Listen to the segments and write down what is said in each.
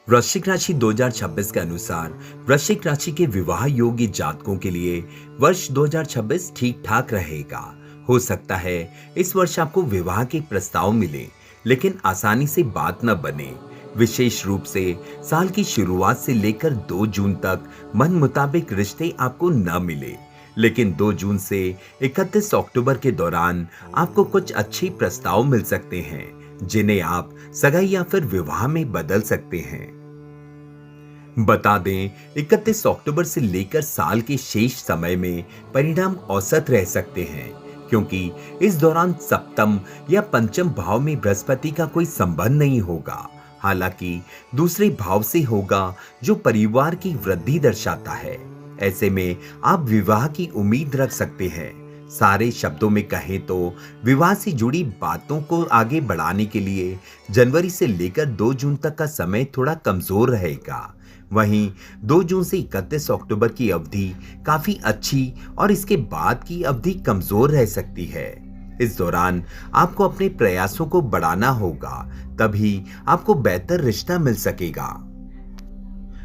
वृश्चिक राशि 2026 के अनुसार वृश्चिक राशि के विवाह योग्य जातकों के लिए वर्ष 2026 ठीक ठाक रहेगा। हो सकता है इस वर्ष आपको विवाह के प्रस्ताव मिले, लेकिन आसानी से बात न बने। विशेष रूप से साल की शुरुआत से लेकर 2 जून तक मन मुताबिक रिश्ते आपको न मिले, लेकिन 2 जून से 31 अक्टूबर के दौरान आपको कुछ अच्छे प्रस्ताव मिल सकते हैं, जिन्हें आप सगाई या फिर विवाह में बदल सकते हैं। बता दें, 31 अक्टूबर से लेकर साल के शेष समय में परिणाम औसत रह सकते हैं, क्योंकि इस दौरान सप्तम या पंचम भाव में बृहस्पति का कोई संबंध नहीं होगा। हालांकि दूसरे भाव से होगा, जो परिवार की वृद्धि दर्शाता है। ऐसे में आप विवाह की उम्मीद रख सकते हैं। सारे शब्दों में कहें तो विवाह से जुड़ी बातों को आगे बढ़ाने के लिए जनवरी से लेकर 2 जून तक का समय थोड़ा कमजोर रहेगा। वहीं 2 जून से 31 अक्टूबर की अवधि काफी अच्छी और इसके बाद की अवधि कमजोर रह सकती है। इस दौरान आपको अपने प्रयासों को बढ़ाना होगा, तभी आपको बेहतर रिश्ता मिल सकेगा।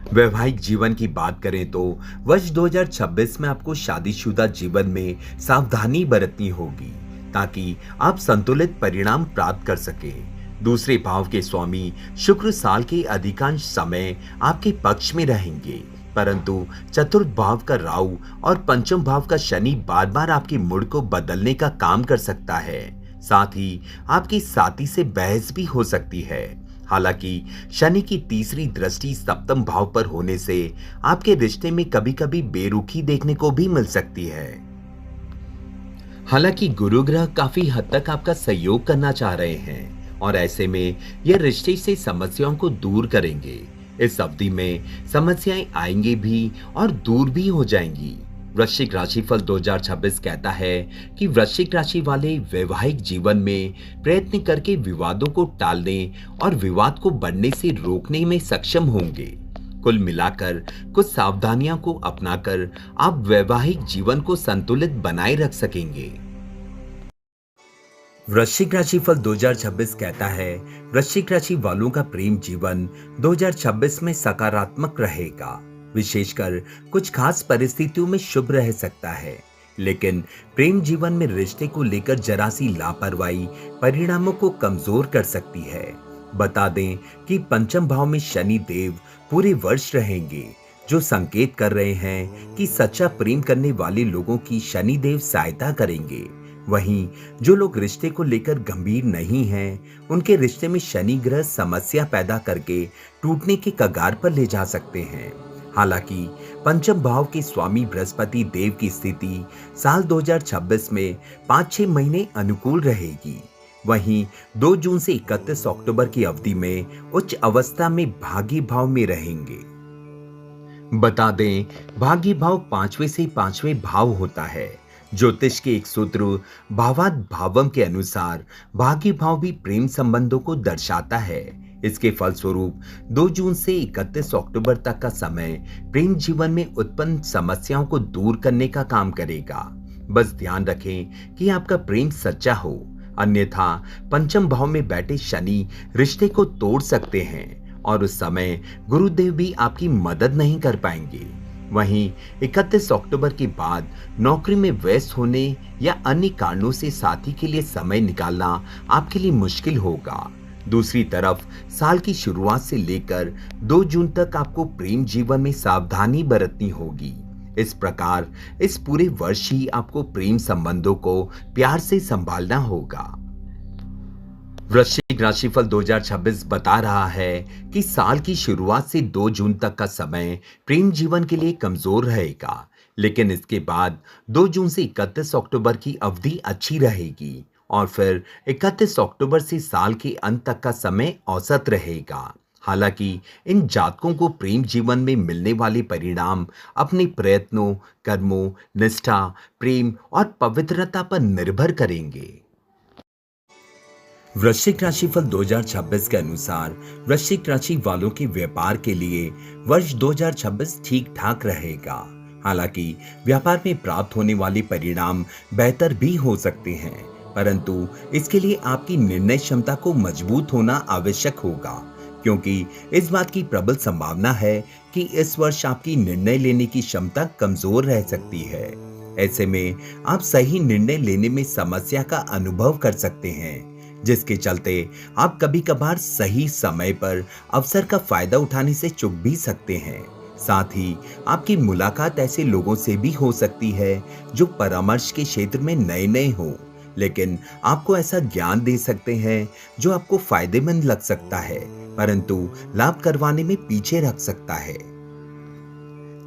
वैवाहिक जीवन की बात करें तो वर्ष 2026 में आपको शादीशुदा जीवन में सावधानी बरतनी होगी, ताकि आप संतुलित परिणाम प्राप्त कर सकें। दूसरे भाव के स्वामी शुक्र साल के अधिकांश समय आपके पक्ष में रहेंगे, परंतु चतुर्थ भाव का राहु और पंचम भाव का शनि बार बार आपके मूड को बदलने का काम कर सकता है। साथ ही आपकी साथी से बहस भी हो सकती है। हालांकि शनि की तीसरी दृष्टि सप्तम भाव पर होने से आपके रिश्ते में कभी कभी बेरुखी देखने को भी मिल सकती है। हालांकि गुरु ग्रह काफी हद तक आपका सहयोग करना चाह रहे हैं, और ऐसे में यह रिश्ते से समस्याओं को दूर करेंगे। इस अवधि में समस्याएं आएंगी भी और दूर भी हो जाएंगी। वृश्चिक राशिफल 2026 कहता है कि वृश्चिक राशि वाले वैवाहिक जीवन में प्रयत्न करके विवादों को टालने और विवाद को बढ़ने से रोकने में सक्षम होंगे। कुल मिलाकर कुछ सावधानियों को अपनाकर आप वैवाहिक जीवन को संतुलित बनाए रख सकेंगे। वृश्चिक राशिफल 2026 कहता है, वृश्चिक राशि वालों का प्रेम जीवन 2026 में सकारात्मक रहेगा। विशेषकर कुछ खास परिस्थितियों में शुभ रह सकता है, लेकिन प्रेम जीवन में रिश्ते को लेकर जरा सी लापरवाही परिणामों को कमजोर कर सकती है। बता दें कि पंचम भाव में शनि देव पूरे वर्ष रहेंगे, जो संकेत कर रहे हैं कि सच्चा प्रेम करने वाले लोगों की शनि देव सहायता करेंगे। वहीं जो लोग रिश्ते को लेकर गंभीर नहीं हैं, उनके रिश्ते में शनि ग्रह समस्या पैदा करके टूटने के कगार पर ले जा सकते हैं। हालांकि पंचम भाव के स्वामी बृहस्पति देव की स्थिति साल 2026 में 5-6 महीने अनुकूल रहेगी। वहीं 2 जून से 31 अक्टूबर की अवधि में उच्च अवस्था में भाग्य भाव में रहेंगे। बता दें, भाग्य भाव 5वें से 5वें भाव होता है। ज्योतिष के एक सूत्र भावाद भावम के अनुसार भाग्य भाव भी प्रेम संबंधों को दर्शाता है। इसके फलस्वरूप 2 जून से 31 अक्टूबर तक का समय प्रेम जीवन में उत्पन्न समस्याओं को दूर करने का काम करेगा। बस ध्यान रखें कि आपका प्रेम सच्चा हो, अन्यथा पंचम भाव में बैठे शनि रिश्ते को तोड़ सकते हैं और उस समय गुरुदेव भी आपकी मदद नहीं कर पाएंगे। वहीं 31 अक्टूबर के बाद नौकरी में व्यस्त होने या अन्य कारणों से साथी के लिए समय निकालना आपके लिए मुश्किल होगा। दूसरी तरफ साल की शुरुआत से लेकर 2 जून तक आपको प्रेम जीवन में सावधानी बरतनी होगी। इस प्रकार इस पूरे वर्ष ही आपको प्रेम संबंधों को प्यार से संभालना होगा। वृश्चिक राशिफल 2026 बता रहा है कि साल की शुरुआत से 2 जून तक का समय प्रेम जीवन के लिए कमजोर रहेगा, लेकिन इसके बाद 2 जून से 31 अक्टूबर की अवधि अच्छी रहेगी और फिर 31 अक्टूबर से साल के अंत तक का समय औसत रहेगा। हालांकि इन जातकों को प्रेम जीवन में मिलने वाले परिणाम अपने प्रयत्नों, कर्मों, निष्ठा, प्रेम और पवित्रता पर निर्भर करेंगे। वृश्चिक राशिफल 2026 के अनुसार वृश्चिक राशि वालों के व्यापार के लिए वर्ष 2026 ठीक ठाक रहेगा। हालांकि व्यापार में प्राप्त होने वाले परिणाम बेहतर भी हो सकते हैं, परंतु इसके लिए आपकी निर्णय क्षमता को मजबूत होना आवश्यक होगा। क्योंकि इस बात की प्रबल संभावना है कि इस वर्ष आपकी निर्णय लेने की क्षमता कमजोर रह सकती है। ऐसे में आप सही निर्णय लेने में समस्या का अनुभव कर सकते हैं, जिसके चलते आप कभी-कभार सही समय पर अवसर का फायदा उठाने से चूक भी सकते हैं। साथ ही आपकी मुलाकात ऐसे लोगों से भी हो सकती है जो परामर्श के क्षेत्र में नए-नए हों, लेकिन आपको ऐसा ज्ञान दे सकते हैं जो आपको फायदेमंद लग सकता है, परंतु लाभ करवाने में पीछे रख सकता है।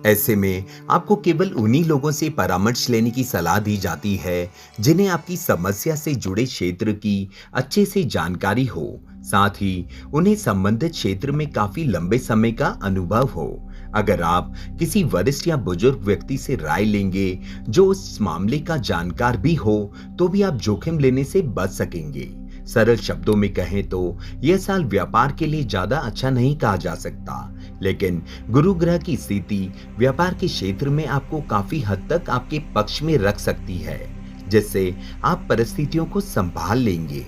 ऐसे में आपको केवल उन्हीं लोगों से परामर्श लेने की सलाह दी जाती है जिन्हें आपकी समस्या से जुड़े क्षेत्र की अच्छे से जानकारी हो, साथ ही उन्हें संबंधित क्षेत्र में काफी लंबे समय का अनुभव हो। अगर आप किसी वरिष्ठ या बुजुर्ग व्यक्ति से राय लेंगे जो उस मामले का जानकार भी हो, तो भी आप जोखिम लेने से बच सकेंगे। सरल शब्दों में कहें तो यह साल व्यापार के लिए ज्यादा अच्छा नहीं कहा जा सकता, लेकिन गुरु ग्रह की स्थिति व्यापार के क्षेत्र में आपको काफी हद तक आपके पक्ष में रख सकती है, जिससे आप परिस्थितियों को संभाल लेंगे।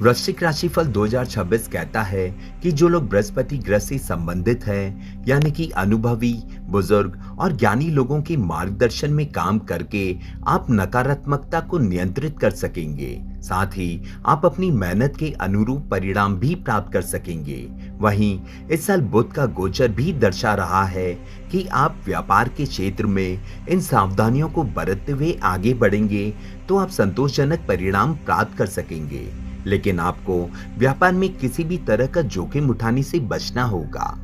वृश्चिक राशिफल 2026 कहता है कि जो लोग बृहस्पति ग्रह से संबंधित हैं, यानी कि अनुभवी, बुजुर्ग और ज्ञानी लोगों के मार्गदर्शन में काम करके आप नकारात्मकता को नियंत्रित कर सकेंगे। साथ ही आप अपनी मेहनत के अनुरूप परिणाम भी प्राप्त कर सकेंगे। वहीं इस साल बुध का गोचर भी दर्शा रहा है कि आप व्यापार के क्षेत्र में इन सावधानियों को बरतते हुए आगे बढ़ेंगे तो आप संतोषजनक परिणाम प्राप्त कर सकेंगे, लेकिन आपको व्यापार में किसी भी तरह का जोखिम उठाने से बचना होगा।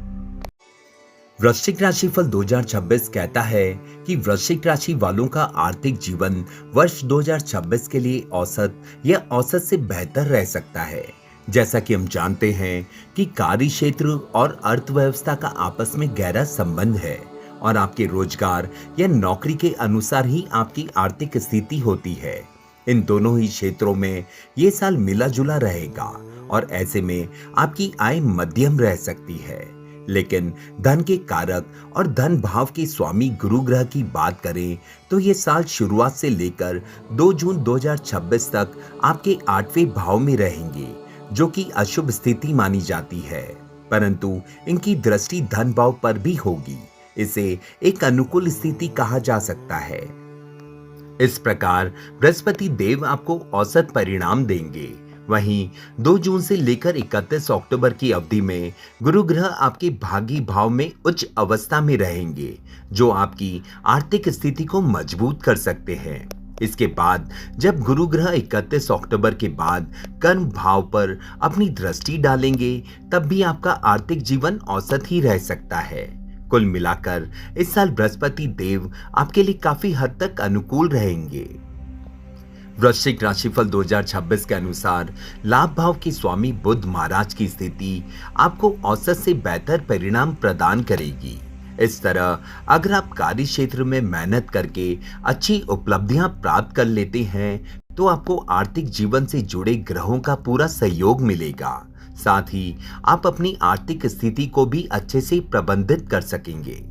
वृश्चिक राशिफल 2026 कहता है कि वृश्चिक राशि वालों का आर्थिक जीवन वर्ष 2026 के लिए औसत या औसत से बेहतर रह सकता है। जैसा कि हम जानते हैं कि कार्य क्षेत्र और अर्थव्यवस्था का आपस में गहरा संबंध है और आपके रोजगार या नौकरी के अनुसार ही आपकी आर्थिक स्थिति होती है। इन दोनों ही क्षेत्रों में ये साल मिला जुला रहेगा और ऐसे में आपकी आय मध्यम रह सकती है। लेकिन धन के कारक और धन भाव के स्वामी गुरु ग्रह की बात करें तो ये साल शुरुआत से लेकर 2 जून 2026 तक आपके 8वें भाव में रहेंगे, जो कि अशुभ स्थिति मानी जाती है, परंतु इनकी दृष्टि धन भाव पर भी होगी। इसे एक अनुकूल स्थिति कहा जा सकता है। इस प्रकार बृहस्पति देव आपको औसत परिणाम देंगे। वहीं 2 जून से लेकर 31 अक्टूबर की अवधि में गुरु ग्रह आपके भागी भाव में उच्च अवस्था में रहेंगे, जो आपकी आर्थिक स्थिति को मजबूत कर सकते हैं। इसके बाद जब गुरु ग्रह 31 अक्टूबर के बाद कर्म भाव पर अपनी दृष्टि डालेंगे, तब भी आपका आर्थिक जीवन औसत ही रह सकता है। कुल मिलाकर इस साल बृहस्पति देव आपके लिए काफी हद तक अनुकूल रहेंगे। वृश्चिक राशिफल 2026 के अनुसार लाभ भाव के स्वामी बुध महाराज की स्थिति आपको औसत से बेहतर परिणाम प्रदान करेगी। इस तरह अगर आप कार्य क्षेत्र में मेहनत करके अच्छी उपलब्धियां प्राप्त कर लेते हैं तो आपको आर्थिक जीवन से जुड़े ग्रहों का पूरा सहयोग मिलेगा। साथ ही आप अपनी आर्थिक स्थिति को भी अच्छे से प्रबंधित कर सकेंगे।